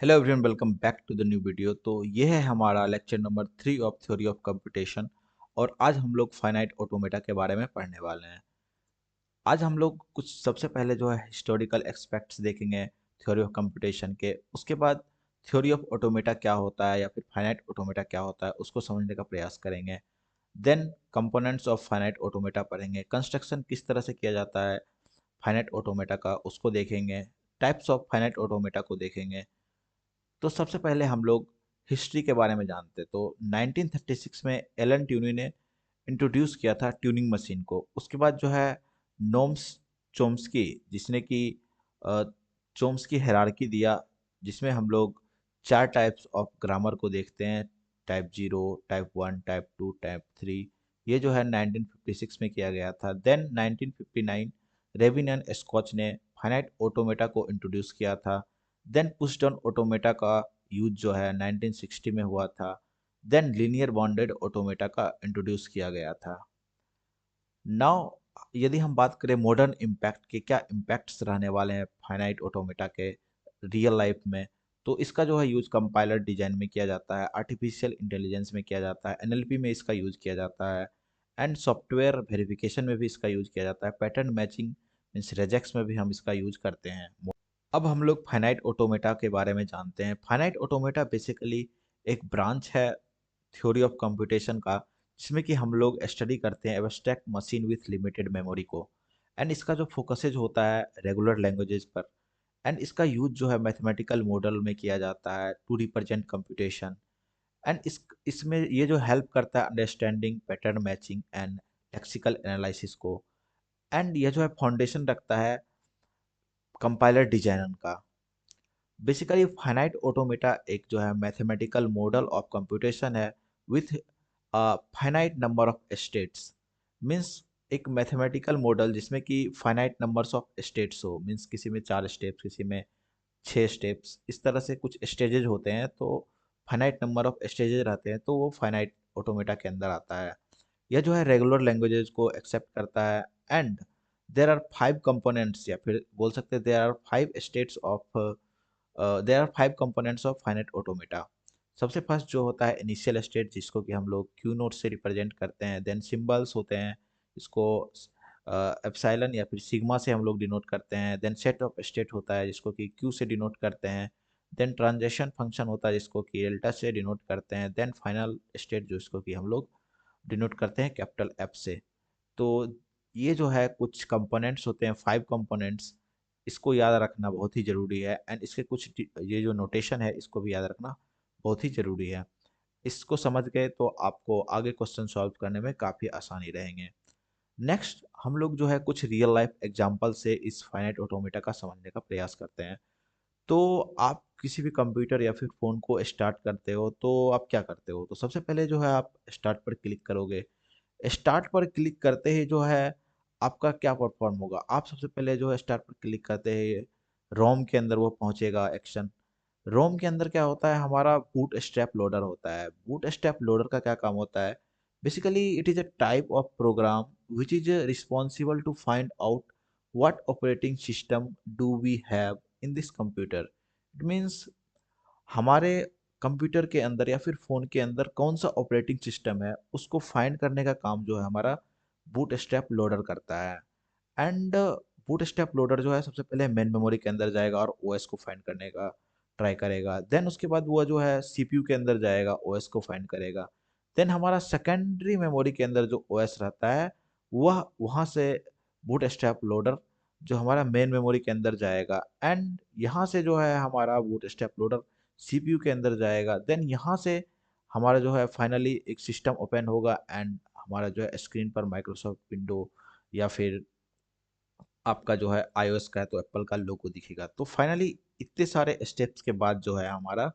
Hello everyone, welcome back to the new video. तो ये है हमारा lecture number 3 of theory of computation. और आज हम लोग फाइनाइट ऑटोमेटा के बारे में पढ़ने वाले हैं। आज हम लोग कुछ सबसे पहले जो है हिस्टोरिकल एस्पेक्ट्स देखेंगे थ्योरी ऑफ कंप्यूटेशन के। उसके बाद थ्योरी ऑफ ऑटोमेटा क्या होता है या फिर फाइनाइट ऑटोमेटा क्या होता है उसको समझने का प्रयास करेंगे। Then components of finite automata पढ़ेंगे, कंस्ट्रक्शन किस तरह से किया जाता है फाइनाइट ऑटोमेटा का उसको देखेंगे, टाइप्स ऑफ फाइनाइट ऑटोमेटा को देखेंगे। तो सबसे पहले हम लोग हिस्ट्री के बारे में जानते हैं। तो 1936 में एलन ट्यूनी ने इंट्रोड्यूस किया था ट्यूनिंग मशीन को। उसके बाद जो है नोम्स चोम्स्की, जिसने कि चोम्स्की हायरार्की दिया, जिसमें हम लोग चार टाइप्स ऑफ ग्रामर को देखते हैं, type zero, type one, type two, type three. ये जो है 1956 में किया गया था। देन 1959 रेविन एंड स्कॉच ने फाइनाइट ऑटोमेटा को इंट्रोड्यूस किया था। देन पुश डाउन ऑटोमेटा का यूज जो है 1960 में हुआ था। देन लीनियर बाउंडेड ऑटोमेटा का इंट्रोड्यूस किया गया था। नाउ यदि हम बात करें मॉडर्न इम्पैक्ट के, क्या इम्पैक्ट्स रहने वाले हैं फाइनाइट ऑटोमेटा के रियल लाइफ में, तो इसका जो है यूज कंपाइलर डिजाइन में किया जाता है, आर्टिफिशियल इंटेलिजेंस में किया जाता है, एनएलपी में इसका यूज किया जाता है, एंड सॉफ्टवेयर वेरिफिकेशन में भी इसका यूज किया जाता है, पैटर्न मैचिंग मीन्स रेजेक्स में भी हम इसका यूज करते हैं। अब हम लोग फाइनाइट ऑटोमेटा के बारे में जानते हैं। फाइनाइट ऑटोमेटा बेसिकली एक ब्रांच है थ्योरी ऑफ कंप्यूटेशन का, जिसमें कि हम लोग स्टडी करते हैं abstract machine with limited memory को। एंड इसका जो फोकसेज होता है रेगुलर लैंग्वेजेस पर। एंड इसका यूज जो है मैथमेटिकल मॉडल में किया जाता है टू रिप्रेजेंट कंप्यूटेशन। एंड इसमें ये जो हेल्प करता है understanding pattern matching and lexical analysis को। एंड ये जो है फाउंडेशन रखता है कंपाइलर डिजाइन का। बेसिकली फाइनाइट ऑटोमेटा एक जो है मैथमेटिकल मॉडल ऑफ कंप्यूटेशन है with finite number of states. Means एक मैथमेटिकल मॉडल जिसमें कि फाइनाइट नंबर्स ऑफ स्टेट्स हो, मींस किसी में 4 स्टेप्स, किसी में 6 स्टेप्स, इस तरह से कुछ स्टेजेज होते हैं। तो फाइनाइट नंबर ऑफ स्टेजेज रहते हैं, तो वो फाइनाइट ऑटोमेटा के अंदर आता है। यह जो है रेगुलर लैंग्वेजेस को एक्सेप्ट करता है। एंड देर आर 5 कंपोनेंट्स, या फिर बोल सकते हैं there are 5 states of there are 5 components of finite automata. सबसे फर्स्ट जो होता है इनिशियल स्टेट, जिसको कि हम लोग क्यू नोट से रिप्रेजेंट करते हैं। देन सिंबल्स होते हैं, इसको एप्सिलॉन या फिर सिग्मा से हम लोग डिनोट करते हैं। देन सेट ऑफ स्टेट होता है, जिसको कि क्यू से डिनोट करते हैं। देन ट्रांजेक्शन फंक्शन होता है, जिसको कि डेल्टा से डिनोट करते हैं। देन फाइनल स्टेट, जो इसको कि हम लोग डिनोट करते हैं कैपिटल एफ से। तो ये जो है कुछ कंपोनेंट्स होते हैं, 5 कंपोनेंट्स। इसको याद रखना बहुत ही ज़रूरी है। एंड इसके कुछ ये जो नोटेशन है इसको भी याद रखना बहुत ही ज़रूरी है। इसको समझ गए तो आपको आगे क्वेश्चन सॉल्व करने में काफ़ी आसानी रहेंगे। नेक्स्ट हम लोग जो है कुछ रियल लाइफ एग्जांपल से इस फाइनाइट ऑटोमेटा का समझने का प्रयास करते हैं। तो आप किसी भी कंप्यूटर या फिर फ़ोन को स्टार्ट करते हो तो आप क्या करते हो? तो सबसे पहले जो है आप स्टार्ट पर क्लिक करोगे। स्टार्ट पर क्लिक करते ही जो है आपका क्या परफॉर्म होगा, आप सबसे पहले जो है स्टार्ट पर क्लिक करते ही रोम के अंदर वो पहुंचेगा एक्शन। रोम के अंदर क्या होता है, हमारा बूट स्ट्रैप लोडर होता है। बूट स्ट्रैप लोडर का क्या काम होता है, basically it is a type of program which is responsible to find out what operating system do we have in this computer. It means हमारे कंप्यूटर के अंदर या फिर फ़ोन के अंदर कौन सा ऑपरेटिंग सिस्टम है उसको फाइंड करने का काम जो है हमारा बूट स्ट्रैप लोडर करता है। एंड बूट स्ट्रैप लोडर जो है सबसे पहले मेन मेमोरी के अंदर जाएगा और ओएस को फाइंड करने का ट्राई करेगा। देन उसके बाद वो जो है सीपीयू के अंदर जाएगा, ओएस को फाइंड करेगा। देन हमारा सेकेंडरी मेमोरी के अंदर जो ओएस रहता है, वह वहाँ से बूट स्ट्रैप लोडर जो हमारा मेन मेमोरी के अंदर जाएगा। एंड यहाँ से जो है हमारा बूट स्ट्रैप लोडर सीपीयू के अंदर जाएगा। देन यहाँ से हमारा जो है फाइनली एक सिस्टम ओपन होगा एंड हमारा जो है स्क्रीन पर माइक्रोसॉफ्ट विंडो या फिर आपका जो है आईओएस का है तो एप्पल का लोगो दिखेगा। तो फाइनली इतने सारे स्टेप्स के बाद जो है हमारा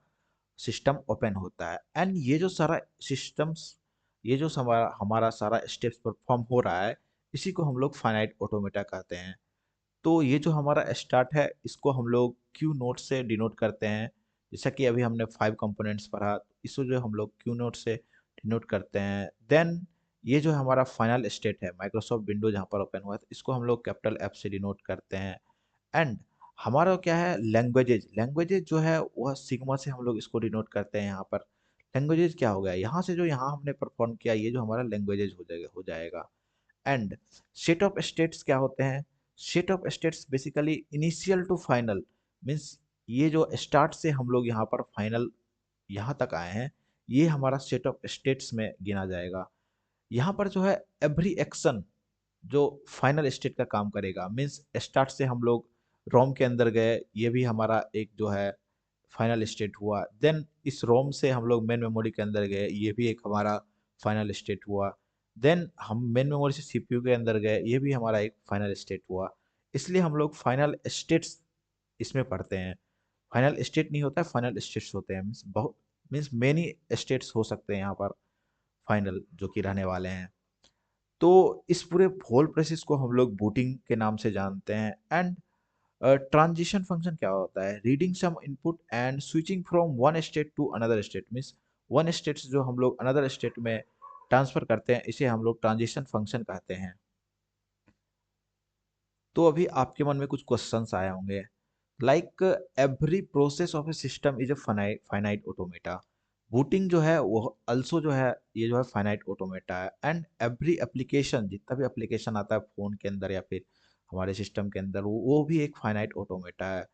सिस्टम ओपन होता है। एंड ये जो सारा सिस्टम्स, ये जो हमारा हमारा सारा स्टेप्स परफॉर्म हो रहा है, इसी को हम लोग फाइनाइट ऑटोमेटा कहते हैं। तो ये जो हमारा स्टार्ट है इसको हम लोग क्यू नोट से डिनोट करते हैं। जैसा कि अभी हमने 5 कंपोनेंट्स पढ़ा, इसको जो हम लोग क्यू नोट से डिनोट करते हैं। देन ये जो हमारा फाइनल स्टेट है माइक्रोसॉफ्ट विंडो जहाँ पर ओपन हुआ है, इसको हम लोग कैपिटल एफ से डिनोट करते हैं। एंड हमारा क्या है लैंग्वेजेज, लैंग्वेजेज जो है वह सिग्मा से हम लोग इसको डिनोट करते हैं यहाँ पर। लैंग्वेजेज क्या हो गया, यहाँ से जो यहाँ हमने परफॉर्म किया ये जो हमारा लैंग्वेजेज हो जाएगा। एंड सेट ऑफ स्टेट्स क्या होते हैं, set of states basically initial to final, means ये जो स्टार्ट से हम लोग यहाँ पर फाइनल यहाँ तक आए हैं, ये हमारा सेट ऑफ स्टेट्स में गिना जाएगा। यहाँ पर जो है एवरी एक्शन जो फाइनल स्टेट का काम करेगा, मीन्स स्टार्ट से हम लोग रोम के अंदर गए, ये भी हमारा एक जो है फाइनल स्टेट हुआ। देन इस रोम से हम लोग मेन मेमोरी के अंदर गए, ये भी एक हमारा फाइनल स्टेट हुआ। देन हम मेन मेमोरी से सीपीयू के अंदर गए, ये भी हमारा एक फाइनल स्टेट हुआ। इसलिए हम लोग फाइनल स्टेट्स इसमें पढ़ते हैं। फाइनल स्टेट नहीं होता है, फाइनल स्टेट्स होते हैं, मीन्स बहुत, मीन्स मेनी स्टेट्स हो सकते हैं यहाँ पर फाइनल जो कि रहने वाले हैं। तो इस पूरे होल प्रोसेस को हम लोग बूटिंग के नाम से जानते हैं। एंड ट्रांजिशन फंक्शन क्या होता है, reading some input and switching from one state to another state, means one state जो हम लोग अनदर स्टेट में ट्रांसफर करते हैं, इसे हम लोग ट्रांजिशन फंक्शन कहते हैं। तो अभी आपके मन में कुछ क्वेश्चंस आए होंगे, like every process of A system is a finite automata. Booting जो है वो अल्सो जो है ये जो है फाइनाइट ऑटोमेटा है। एंड एवरी एप्लीकेशन, जितना भी एप्लीकेशन आता है फोन के अंदर या फिर हमारे सिस्टम के अंदर, वो भी एक फाइनाइट ऑटोमेटा है।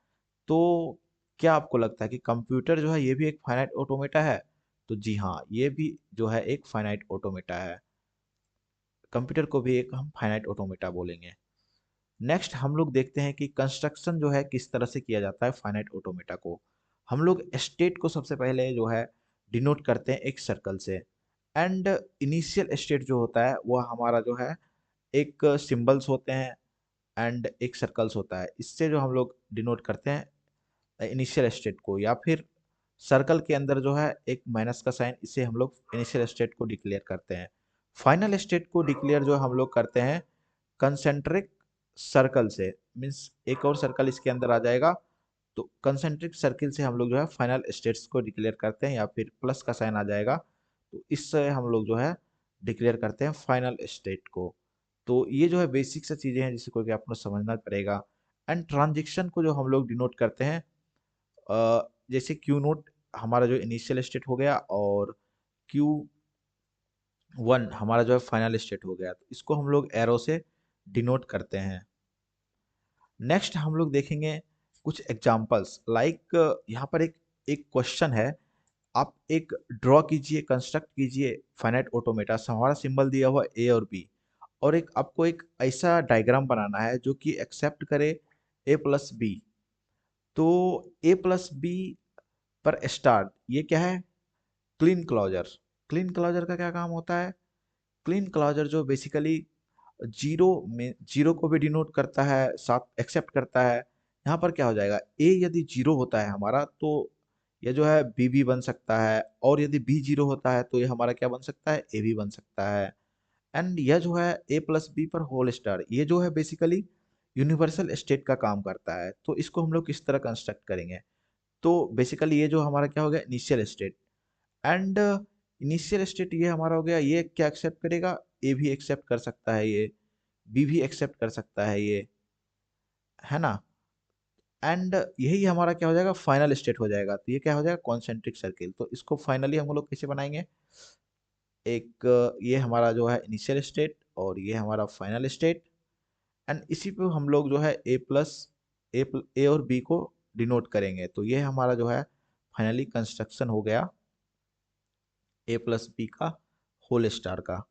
तो क्या आपको लगता है कि कंप्यूटर जो है ये भी एक फाइनाइट ऑटोमेटा है? तो जी हाँ, ये भी जो है एक फाइनाइट ऑटोमेटा है। कंप्यूटर को भी एक हम फाइनाइट ऑटोमेटा बोलेंगे। नेक्स्ट हम लोग देखते हैं कि कंस्ट्रक्शन जो है किस तरह से किया जाता है फाइनाइट ऑटोमेटा को। हम लोग स्टेट को सबसे पहले जो है डिनोट करते हैं एक सर्कल से। एंड इनिशियल स्टेट जो होता है वह हमारा जो है एक सिंबल्स होते हैं एंड एक सर्कल्स होता है, इससे जो हम लोग डिनोट करते हैं इनिशियल स्टेट को। या फिर सर्कल के अंदर जो है एक माइनस का साइन, इसे हम लोग इनिशियल स्टेट को डिक्लेयर करते हैं। फाइनल स्टेट को डिक्लेयर जो हम लोग करते हैं कंसेंट्रिक सर्कल से, मीन्स एक और सर्कल इसके अंदर आ जाएगा, तो कंसेंट्रिक सर्किल से हम लोग जो है फाइनल स्टेट्स को डिक्लेयर करते हैं। या फिर प्लस का साइन आ जाएगा, तो इससे हम लोग जो है डिक्लेयर करते हैं फाइनल स्टेट को। तो ये जो है बेसिक सा चीज़ें हैं जिसको कि आपको समझना पड़ेगा। एंड ट्रांजिशन को जो हम लोग डिनोट करते हैं, जैसे क्यू नोट हमारा जो इनिशियल स्टेट हो गया, और क्यू वन हमारा जो है फाइनल स्टेट हो गया, तो इसको हम लोग एरो से डिनोट करते हैं। नेक्स्ट हम लोग देखेंगे कुछ एग्जांपल्स, लाइक यहाँ पर एक एक क्वेश्चन है। आप एक ड्रॉ कीजिए, कंस्ट्रक्ट कीजिए फाइनाइट ऑटोमेटा, हमारा सिंबल दिया हुआ ए और बी, और एक आपको एक ऐसा डायग्राम बनाना है जो कि एक्सेप्ट करे ए प्लस बी। तो ए प्लस बी पर स्टार्ट, ये क्या है, क्लीन क्लोजर। क्लीन क्लोजर का क्या काम होता है, क्लीन क्लोजर जो बेसिकली जीरो में जीरो को भी डिनोट करता है, साथ एक्सेप्ट करता है। यहाँ पर क्या हो जाएगा, ए यदि जीरो होता है हमारा तो ये जो है बी भी बन सकता है, और यदि बी जीरो होता है तो ये हमारा क्या बन सकता है, ए भी बन सकता है। एंड यह जो है ए प्लस बी पर होल स्टार, ये जो है बेसिकली यूनिवर्सल स्टेट का काम करता है। तो इसको हम लोग किस तरह कंस्ट्रक्ट करेंगे, तो बेसिकली ये जो हमारा क्या हो गया initial state. And initial state ये हमारा हो गया, ये क्या एक्सेप्ट करेगा, ए भी एक्सेप्ट कर सकता है, ये बी भी एक्सेप्ट कर सकता है, ये है ना। एंड यही हमारा क्या हो जाएगा, फाइनल स्टेट हो जाएगा। तो ये क्या हो जाएगा, कॉन्सेंट्रिक सर्किल। तो इसको फाइनली हम लोग कैसे बनाएंगे, एक ये हमारा जो है इनिशियल स्टेट और ये हमारा फाइनल स्टेट। एंड इसी पे हम लोग जो है ए प्लस ए और बी को डिनोट करेंगे। तो ये हमारा जो है फाइनली कंस्ट्रक्शन हो गया ए प्लस बी का होल स्टार का।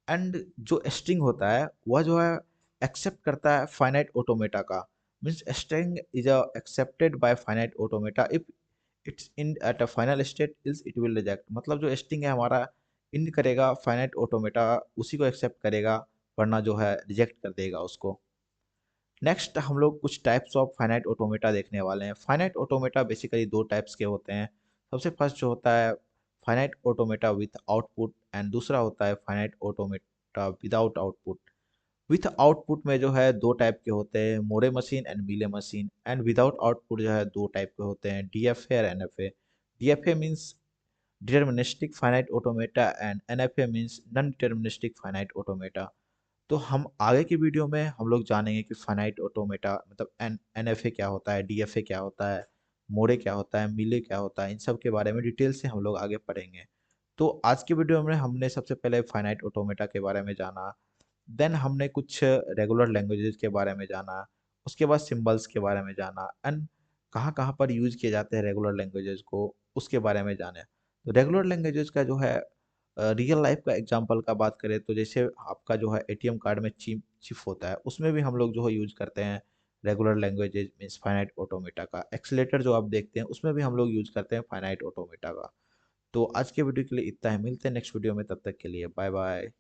एंड जो स्ट्रिंग होता है वह जो है एक्सेप्ट करता है फाइनाइट ऑटोमेटा का, means string is accepted by finite automata if it's in at a final state is it will reject. मतलब जो स्ट्रिंग है हमारा इन करेगा फाइनाइट ऑटोमेटा, उसी को एक्सेप्ट करेगा, वरना जो है रिजेक्ट कर देगा उसको। नेक्स्ट हम लोग कुछ टाइप्स ऑफ फाइनाइट ऑटोमेटा देखने वाले हैं। फाइनाइट ऑटोमेटा बेसिकली दो टाइप्स के होते हैं। सबसे फर्स्ट जो होता है finite automata with output, and दूसरा होता है finite automata without output. With output में जो है दो टाइप के होते हैं, Moore machine and Mealy machine. And without output जो है दो टाइप के होते हैं, डीएफए और NFA. DFA means deterministic finite automata and NFA means non deterministic finite automata. तो हम आगे की वीडियो में हम लोग जानेंगे कि फाइनाइट ऑटोमेटा मतलब एनएफए क्या होता है, डीएफए क्या होता है, मोडे क्या होता है, मिले क्या होता है, इन सब के बारे में डिटेल से हम लोग आगे पढ़ेंगे। तो आज की वीडियो में हमने सबसे पहले फाइनाइट ऑटोमेटा के बारे में जाना, देन हमने कुछ रेगुलर लैंग्वेजेस के बारे में जाना, उसके बाद सिंबल्स के बारे में जाना एंड कहाँ कहाँ पर यूज किए जाते हैं रेगुलर लैंग्वेजेस को, उसके बारे में जाने। तो रेगुलर लैंग्वेजेस का जो है रियल लाइफ का एग्जांपल का बात करें तो जैसे आपका जो है एटीएम कार्ड में चिप चिप होता है, उसमें भी हम लोग जो है यूज करते हैं regular languages means finite automata का। एक्सीलेटर जो आप देखते हैं उसमें भी हम लोग यूज करते हैं फाइनाइट ऑटोमेटा का। तो आज के वीडियो के लिए इतना ही, मिलते हैं नेक्स्ट वीडियो में, तब तक के लिए बाय बाय।